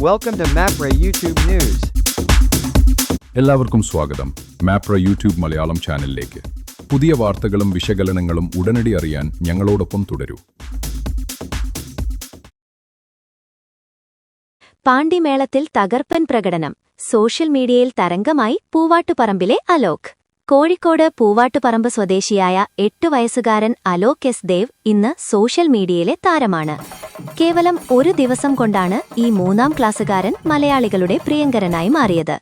Welcome to MAPRA YouTube News. എല്ലാവർക്കും സ്വാഗതം Mapra YouTube Malayalam ചാനലിലേക്ക്. പുതിയ വാർത്തകളും വിശകലനങ്ങളും ഉടനടി അറിയാൻ ഞങ്ങളോടൊപ്പം തുടരൂ. പാണ്ടിമേളത്തിൽ തകർപ്പൻ പ്രകടനം. സോഷ്യൽ മീഡിയയിൽ തരംഗമായി പൂവാട്ടുപറമ്പിലെ അലോക്. കോഴിക്കോട് പൂവാട്ടുപറമ്പ് സ്വദേശിയായ 8 വയസ്സുകാരൻ അലോക് എസ് ദേവ് ഇന്ന് സോഷ്യൽ മീഡിയയിലെ താരമാണ്. കേവലം ഒരു ദിവസം കൊണ്ടാണ് ഈ 3ാം ക്ലാസ്സുകാരൻ മലയാളികളുടെ പ്രിയങ്കരനായി മാറിയത്.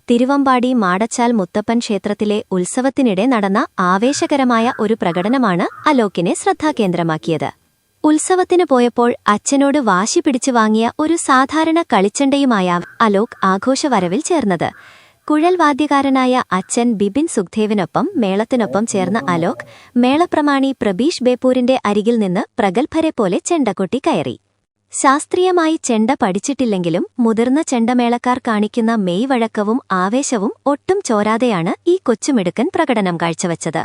തിരുവമ്പാടി മാടച്ചാൽ മുത്തപ്പൻ ക്ഷേത്രത്തിലെ ഉത്സവത്തിനിടെ നടന്ന ആവേശകരമായ ഒരു പ്രകടനമാണ് അലോകിനെ ശ്രദ്ധാകേന്ദ്രമാക്കിയത്. ഉത്സവത്തിന് പോയപ്പോൾ അച്ഛനോട് വാശി പിടിച്ചു വാങ്ങിയ ഒരു സാധാരണ കളിച്ചണ്ടയുമായ അലോക് ആഘോഷവരവിൽ ചേർന്നത്. കുഴൽവാദ്യകാരനായ അച്ഛൻ ബിപിൻ സുഖ്ദേവിനൊപ്പം മേളത്തിനൊപ്പം ചേർന്ന അലോക് മേളപ്രമാണി പ്രബീഷ് ബേപ്പൂരിന്റെ അരികിൽ നിന്ന് പ്രഗത്ഭരെ പോലെ ചെണ്ടകൊട്ടി കയറി. ശാസ്ത്രീയമായി ചെണ്ട പഠിച്ചിട്ടില്ലെങ്കിലും മുതിർന്ന ചെണ്ടമേളക്കാർ കാണിക്കുന്ന മെയ്വഴക്കവും ആവേശവും ഒട്ടും ചോരാതെയാണ് ഈ കൊച്ചുമിടുക്കൻ പ്രകടനം കാഴ്ചവച്ചത്.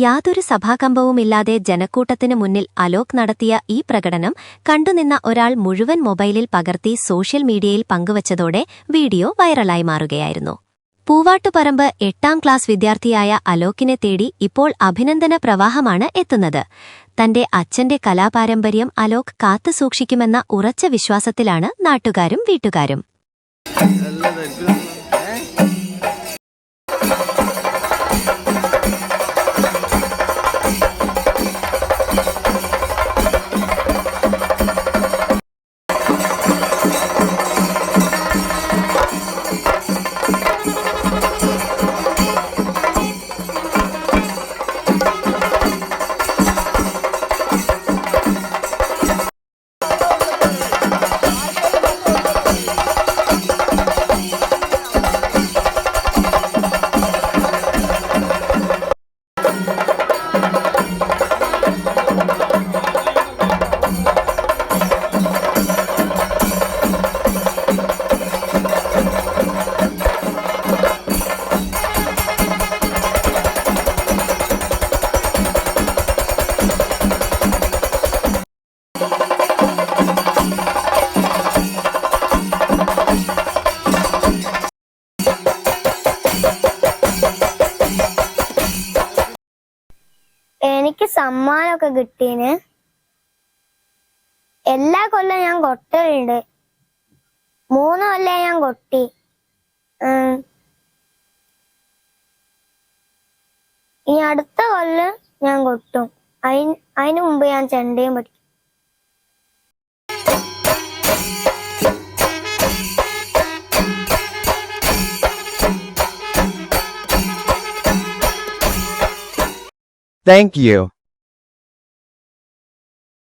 യാതൊരു സഭാകമ്പവുമില്ലാതെ ജനക്കൂട്ടത്തിനു മുന്നിൽ അലോക് നടത്തിയ ഈ പ്രകടനം കണ്ടുനിന്ന ഒരാൾ മുഴുവൻ മൊബൈലിൽ പകർത്തി സോഷ്യൽ മീഡിയയിൽ പങ്കുവച്ചതോടെ വീഡിയോ വൈറലായി മാറുകയായിരുന്നു. പൂവാട്ടുപറമ്പ് 8ാം ക്ലാസ് വിദ്യാർത്ഥിയായ അലോകിനെ തേടി ഇപ്പോൾ അഭിനന്ദന പ്രവാഹമാണ് എത്തുന്നത്. തന്റെ അച്ഛന്റെ കലാപാരമ്പര്യം അലോക് കാത്തുസൂക്ഷിക്കുമെന്ന ഉറച്ച വിശ്വാസത്തിലാണ് നാട്ടുകാരും വീട്ടുകാരും. എനിക്ക് സമ്മാനമൊക്കെ കിട്ടീന്. എല്ലാ കൊല്ലം ഞാൻ കൊട്ടലുണ്ട്. 3 കൊല്ലം ഞാൻ കൊട്ടി. ഈ അടുത്ത കൊല്ലം ഞാൻ കൊട്ടും. അതിനു മുമ്പ് ഞാൻ ചെണ്ടയും പഠിക്കും. Thank you.